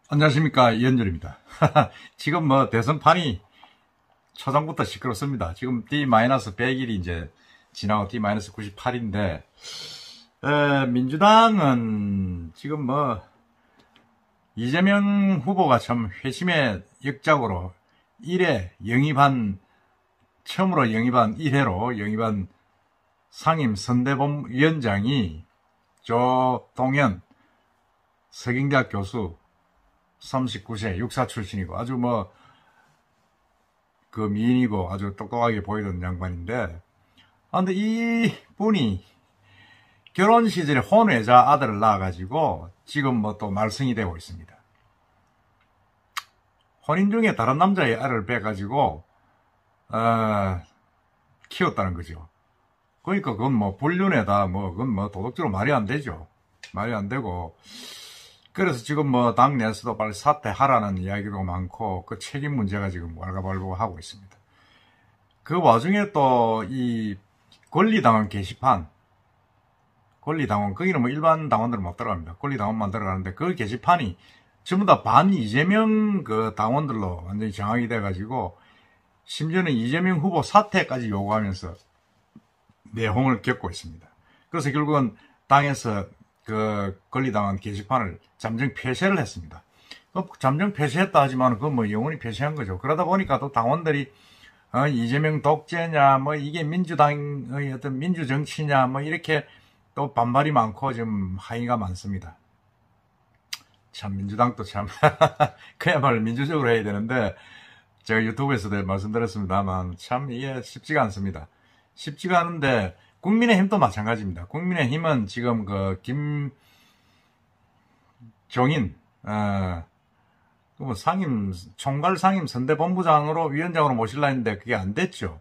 안녕하십니까, 이현철입니다. 지금 뭐 대선판이 초장부터 시끄럽습니다. 지금 D-100일이 이제 지나고 D-98인데 민주당은 지금 뭐 이재명 후보가 참 회심의 역작으로 1회 영입한, 처음으로 영입한 1회로 영입한 상임선대본위원장이 조동현 서경대학 교수 39세 육사 출신이고 아주 뭐 그 미인이고 아주 똑똑하게 보이던 양반인데, 근데 이 분이 결혼 시절에 혼외자 아들을 낳아가지고 지금 뭐 또 말썽이 되고 있습니다. 혼인 중에 다른 남자의 아들을 빼가지고 키웠다는 거죠. 그러니까 그건 뭐 불륜에다 뭐 그건 뭐 도덕적으로 말이 안 되죠. 말이 안 되고, 그래서 지금 뭐 당내에서도 빨리 사퇴하라는 이야기도 많고 그 책임 문제가 지금 왈가왈부하고 있습니다. 그 와중에 또 이 권리당원 게시판, 권리당원, 거기는 뭐 일반 당원들은 못 들어갑니다. 권리당원만 들어가는데 그 게시판이 전부 다 반 이재명 그 당원들로 완전히 장악이 돼가지고 심지어는 이재명 후보 사퇴까지 요구하면서 내홍을 겪고 있습니다. 그래서 결국은 당에서 그 권리당원 게시판을 잠정 폐쇄를 했습니다. 잠정 폐쇄했다 하지만 그건 뭐 영원히 폐쇄한 거죠. 그러다 보니까 또 당원들이 이재명 독재냐, 뭐 이게 민주당의 어떤 민주정치냐, 뭐 이렇게 또 반발이 많고 좀 항의가 많습니다. 참 민주당도 참 그야말로 민주적으로 해야 되는데, 제가 유튜브에서도 말씀드렸습니다만 참 이게 쉽지가 않습니다. 쉽지가 않은데 국민의힘도 마찬가지입니다. 국민의힘은 지금 그 김종인 뭐 총괄 상임 선대본부장으로 위원장으로 모실라 했는데 그게 안 됐죠.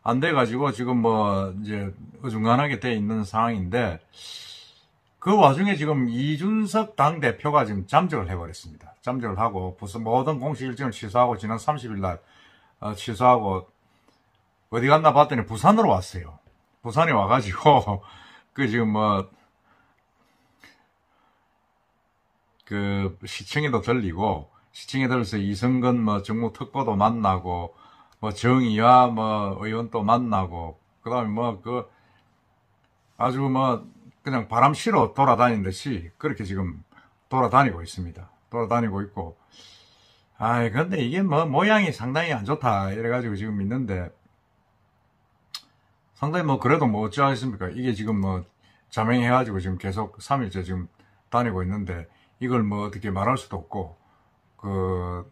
안 돼가지고 지금 뭐 이제 어중간하게 돼 있는 상황인데, 그 와중에 지금 이준석 당대표가 지금 잠적을 해버렸습니다. 잠적을 하고 모든 공식 일정을 취소하고 지난 30일 날 취소하고 어디 갔나 봤더니 부산으로 왔어요. 부산에 와가지고 그 지금 뭐 그 시청에도 들리고, 시청에 들려서 이성근 뭐 정무특보도 만나고 뭐 정의와 뭐 의원도 만나고, 그다음에 뭐 그 아주 뭐 그냥 바람 실어 돌아다닌 듯이 그렇게 지금 돌아다니고 있습니다. 돌아다니고 있고, 근데 이게 뭐 모양이 상당히 안 좋다 이래가지고 지금 있는데, 상당히 뭐 그래도 뭐 어찌하겠습니까? 이게 지금 뭐 자명해가지고 지금 계속 3일째 지금 다니고 있는데 이걸 뭐 어떻게 말할 수도 없고, 그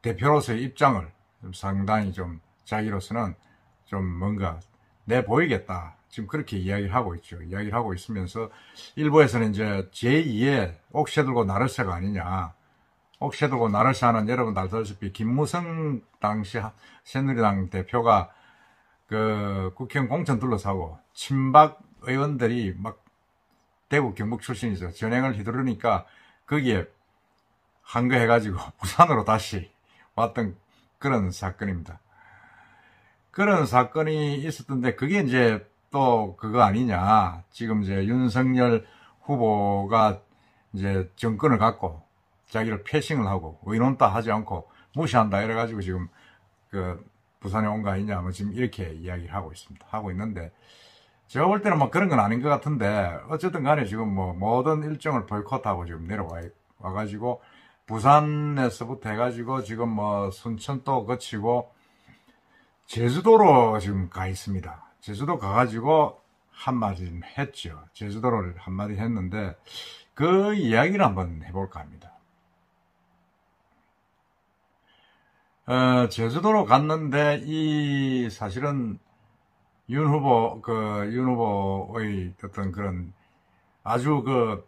대표로서의 입장을 좀 상당히 좀 자기로서는 좀 뭔가 내 보이겠다 지금 그렇게 이야기를 하고 있죠. 이야기를 하고 있으면서 일부에서는 이제 제2의 옥새 들고 나르새가 아니냐, 옥새 들고 나르새는 여러분 알다시피 김무성 당시 새누리당 대표가 그 국회의원 공천 둘러싸고 친박 의원들이 막 대구 경북 출신이죠. 전행을 휘두르니까 거기에 한거해가지고 부산으로 다시 왔던 그런 사건입니다. 그런 사건이 있었던데 그게 이제 또 그거 아니냐. 지금 이제 윤석열 후보가 이제 정권을 갖고 자기를 패싱을 하고 의논도 하지 않고 무시한다 이래가지고 지금 그 부산에 온 거 아니냐, 뭐 지금 이렇게 이야기를 하고 있습니다. 하고 있는데 제가 볼 때는 뭐 그런 건 아닌 것 같은데, 어쨌든 간에 지금 뭐 모든 일정을 보이콧하고 지금 내려와가지고 부산에서부터 해가지고 지금 뭐 순천도 거치고 제주도로 지금 가 있습니다. 제주도 가가지고 한마디 했죠. 제주도를 한마디 했는데 그 이야기를 한번 해볼까 합니다. 제주도로 갔는데 이 사실은 윤 후보의 어떤 그런 아주 그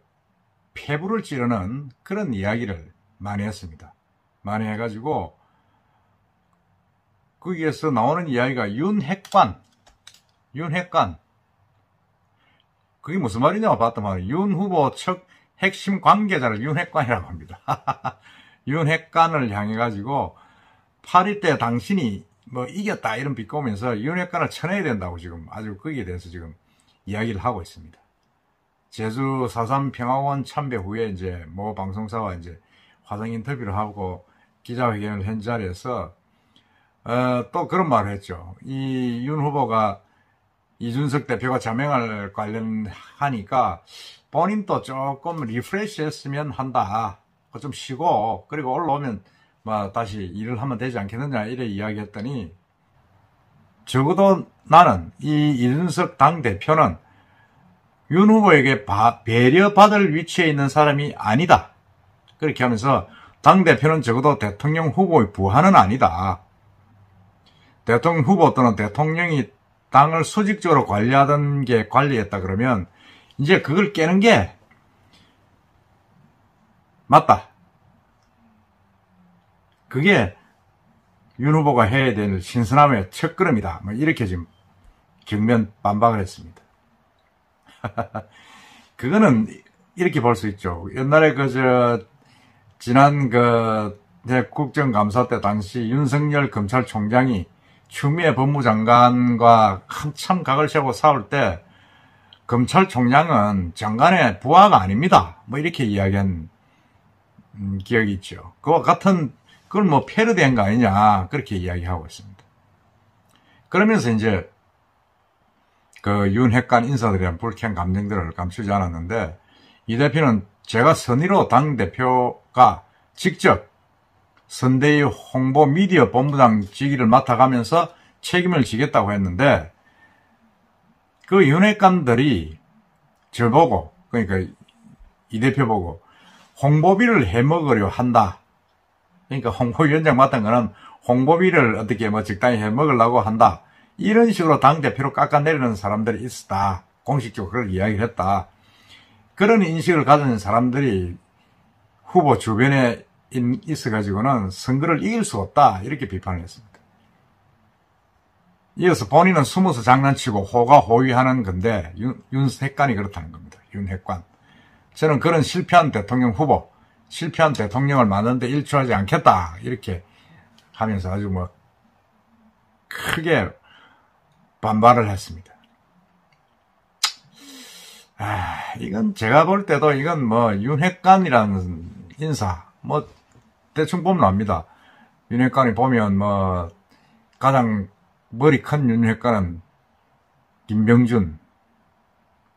폐부를 찌르는 그런 이야기를 많이 했습니다. 많이 해가지고 거기에서 나오는 이야기가 윤핵관. 그게 무슨 말이냐고 봤더만 윤 후보 측 핵심 관계자를 윤핵관이라고 합니다. 윤핵관을 향해가지고 8.1 때 당신이 뭐 이겼다 이런 비꼬면서 윤핵관을 쳐내야 된다고 지금 아주 거기에 대해서 지금 이야기를 하고 있습니다. 제주 4.3 평화원 참배 후에 이제 모 방송사와 이제 화상 인터뷰를 하고 기자회견을 한 자리에서 또 그런 말을 했죠. 이 윤 후보가 이준석 대표가 자명을 관련하니까 본인도 조금 리프레시 했으면 한다. 좀 쉬고 그리고 올라오면 뭐 다시 일을 하면 되지 않겠느냐 이래 이야기했더니 적어도 나는 이 이준석 당대표는 윤 후보에게 배려받을 위치에 있는 사람이 아니다. 그렇게 하면서 당대표는 적어도 대통령 후보의 부하는 아니다. 대통령 후보 또는 대통령이 당을 수직적으로 관리하던 게 관리했다 그러면 이제 그걸 깨는 게 맞다. 그게 윤 후보가 해야 될 신선함의 첫걸음이다. 뭐 이렇게 지금 경면 반박을 했습니다. 그거는 이렇게 볼 수 있죠. 옛날에 지난 국정감사 때 당시 윤석열 검찰총장이 추미애 법무장관과 한참 각을 세우고 싸울 때 검찰총장은 장관의 부하가 아닙니다. 뭐 이렇게 이야기한 기억이 있죠. 그와 같은 그걸 뭐 패러디한 거 아니냐 그렇게 이야기하고 있습니다. 그러면서 이제 그 윤핵관 인사들에 대한 불쾌한 감정들을 감추지 않았는데 이 대표는 제가 선의로 당대표가 직접 선대위 홍보 미디어 본부장 직위를 맡아가면서 책임을 지겠다고 했는데 그 윤핵관들이 저 보고 그러니까 이 대표 보고 홍보비를 해먹으려 한다. 그러니까 홍보위원장 맡은 거는 홍보비를 어떻게 뭐 적당히 해먹으려고 한다. 이런 식으로 당대표로 깎아내리는 사람들이 있었다. 공식적으로 그걸 이야기를 했다. 그런 인식을 가진 사람들이 후보 주변에 있어가지고는 선거를 이길 수 없다. 이렇게 비판을 했습니다. 이어서 본인은 숨어서 장난치고 호가호위하는 건데 윤핵관이 그렇다는 겁니다. 윤핵관. 저는 그런 실패한 대통령 후보, 실패한 대통령을 만드는데 일조하지 않겠다. 이렇게 하면서 아주 뭐 크게 반발을 했습니다. 이건 제가 볼 때도 이건 뭐 윤핵관이라는 인사 뭐 대충 보면 압니다. 윤핵관이 보면 뭐 가장 머리 큰 윤핵관은 김병준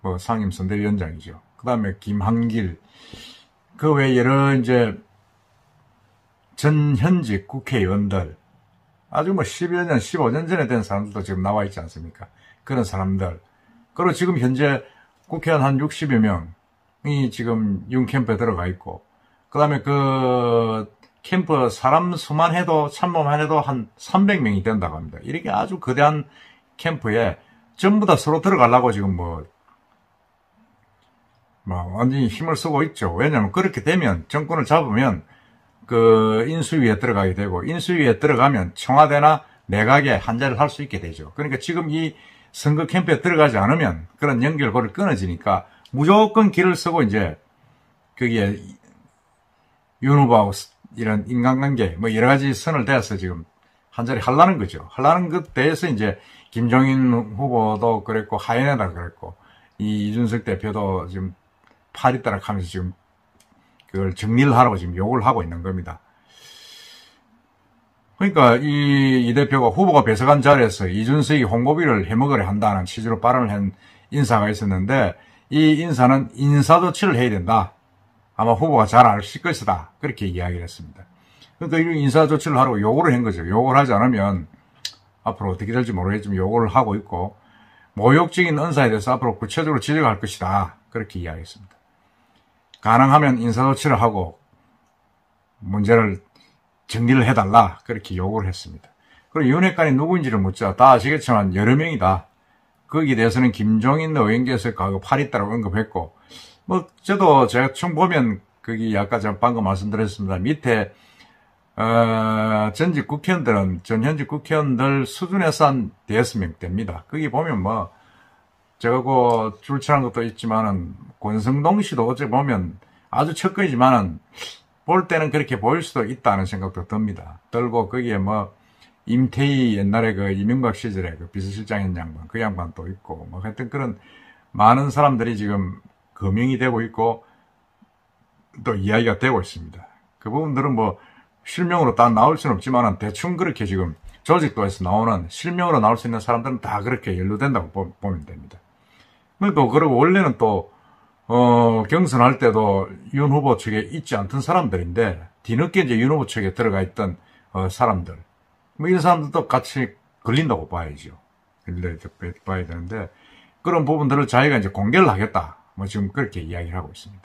뭐 상임선대위원장이죠. 그 다음에 김한길 그 외에 여러 이제 전현직 국회의원들 아주 뭐 10여 년, 15년 전에 된 사람들도 지금 나와 있지 않습니까? 그런 사람들. 그리고 지금 현재 국회의원 한 60여 명이 지금 윤 캠프에 들어가 있고, 그 다음에 그 캠프 사람 수만 해도, 참모만 해도 한 300명이 된다고 합니다. 이렇게 아주 거대한 캠프에 전부 다 서로 들어가려고 지금 완전히 힘을 쓰고 있죠. 왜냐면 그렇게 되면 정권을 잡으면 그 인수위에 들어가게 되고 인수위에 들어가면 청와대나 내각에 한자를 할 수 있게 되죠. 그러니까 지금 이 선거 캠프에 들어가지 않으면 그런 연결고리를 끊어지니까 무조건 길을 쓰고 이제 거기에 윤 후보하고 이런 인간관계 뭐 여러 가지 선을 대서 지금 한자리 하려는 거죠. 하려는 것 대해서 이제 김종인 후보도 그랬고 하이네다 그랬고 이 이준석 대표도 지금 파리따락 하면서 지금 그걸 정리를 하라고 지금 요구를 하고 있는 겁니다. 그러니까 이 대표가 후보가 배석한 자리에서 이준석이 홍보비를 해먹으려 한다는 취지로 발언을 한 인사가 있었는데 이 인사는 인사조치를 해야 된다. 아마 후보가 잘 아실 것이다. 그렇게 이야기를 했습니다. 그러니까 이 인사조치를 하라고 요구를 한 거죠. 요구를 하지 않으면 앞으로 어떻게 될지 모르겠지만 요구를 하고 있고 모욕적인 언사에 대해서 앞으로 구체적으로 지적할 것이다. 그렇게 이야기했습니다. 가능하면 인사조치를 하고 문제를 정리를 해달라 그렇게 요구를 했습니다. 그리고 윤핵관이 누구인지를 묻자 다 아시겠지만 여러 명이다. 거기에 대해서는 김종인 의원께서 과거 파리따라고 언급했고 뭐 저도 대충 보면 거기 아까 제가 방금 말씀드렸습니다. 밑에 전직 국회의원들은 전현직 국회의원들 수준에서 한 5명 됩니다. 거기 보면 뭐 제가 그 줄치한 것도 있지만은 권성동 씨도 어째 보면 아주 척거이지만은 볼 때는 그렇게 보일 수도 있다는 생각도 듭니다. 들고 거기에 뭐 임태희 옛날에 그 이명박 시절에 그 비서실장인 양반 그 양반도 있고 뭐 하여튼 그런 많은 사람들이 지금 거명이 되고 있고 또 이야기가 되고 있습니다. 그 부분들은 뭐 실명으로 다 나올 수는 없지만 대충 그렇게 지금 조직도에서 나오는 실명으로 나올 수 있는 사람들은 다 그렇게 연루된다고 보면 됩니다. 그리고 원래는 또 경선할 때도 윤 후보 측에 있지 않던 사람들인데 뒤늦게 이제 윤 후보 측에 들어가 있던 사람들 뭐 이런 사람들도 같이 걸린다고 봐야죠. 봐야 되는데 그런 부분들을 자기가 이제 공개를 하겠다. 뭐 지금 그렇게 이야기를 하고 있습니다.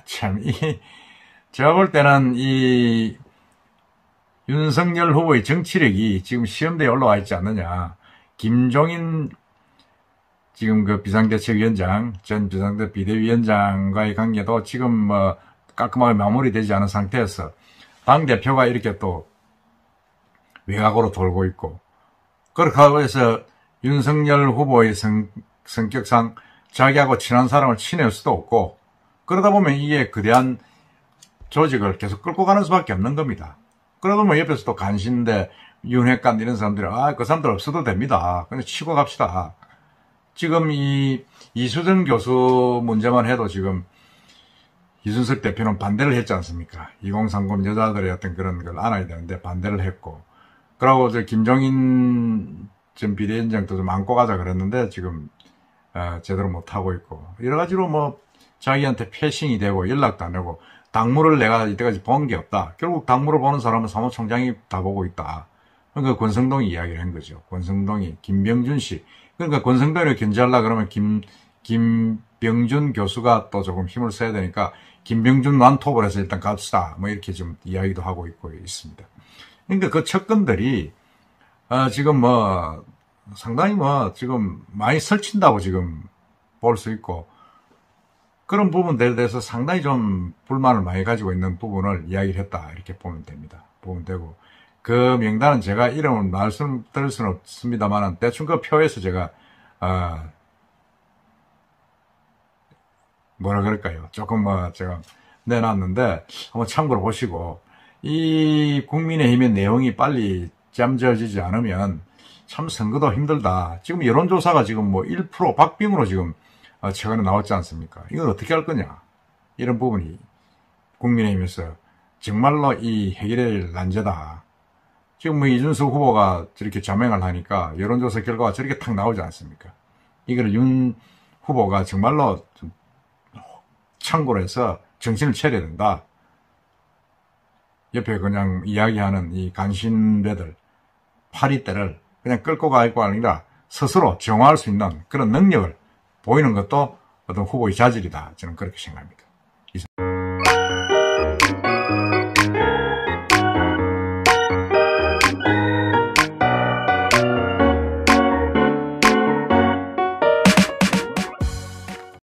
참 제가 볼 때는 이 윤석열 후보의 정치력이 지금 시험대에 올라와 있지 않느냐. 김종인 지금 그 비상대책위원장, 전 비상대 비대위원장과의 관계도 지금 뭐 깔끔하게 마무리되지 않은 상태에서 당대표가 이렇게 또 외곽으로 돌고 있고, 그렇게 하고 해서 윤석열 후보의 성격상 자기하고 친한 사람을 친해할 수도 없고, 그러다 보면 이게 거대한 조직을 계속 끌고 가는 수밖에 없는 겁니다. 그러다 보면 옆에서 또 간신데 윤핵관 이런 사람들이 그 사람들 없어도 됩니다. 그냥 치고 갑시다. 지금 이수정 교수 문제만 해도 지금 이준석 대표는 반대를 했지 않습니까? 2030 여자들의 어떤 그런 걸 안아야 되는데 반대를 했고, 그러고 김종인 전 비대위원장도 좀 안고 가자 그랬는데 지금 제대로 못 하고 있고, 여러 가지로 뭐 자기한테 패싱이 되고 연락도 안 하고, 당무를 내가 이때까지 본 게 없다. 결국 당무를 보는 사람은 사무총장이 다 보고 있다. 그러니까 권성동이 이야기를 한 거죠. 권성동이 김병준 씨. 그러니까 권성동을 견제하려고 그러면 김병준 교수가 또 조금 힘을 써야 되니까 김병준 완톱을 해서 일단 갑시다. 뭐 이렇게 좀 이야기도 하고 있습니다. 그러니까 그 척근들이 지금 뭐 상당히 뭐 지금 많이 설친다고 지금 볼 수 있고, 그런 부분들에 대해서 상당히 좀 불만을 많이 가지고 있는 부분을 이야기를 했다. 이렇게 보면 됩니다. 보면 되고, 그 명단은 제가 이름을 말씀드릴 수는 없습니다만 대충 그 표에서 제가 뭐라 그럴까요? 조금 뭐 제가 내놨는데 한번 참고로 보시고, 이 국민의힘의 내용이 빨리 잠재워지지 않으면 참 선거도 힘들다. 지금 여론조사가 지금 뭐 1% 박빙으로 지금 최근에 나왔지 않습니까? 이건 어떻게 할 거냐? 이런 부분이 국민의힘에서 정말로 이 해결의 난제다. 지금 뭐 이준석 후보가 저렇게 자명을 하니까 여론조사 결과가 저렇게 탁 나오지 않습니까? 이걸 윤 후보가 정말로 좀 참고로 해서 정신을 차려야 된다. 옆에 그냥 이야기하는 이 간신배들, 파리떼를 그냥 끌고 갈 거 아니라 스스로 정화할 수 있는 그런 능력을 보이는 것도 어떤 후보의 자질이다. 저는 그렇게 생각합니다.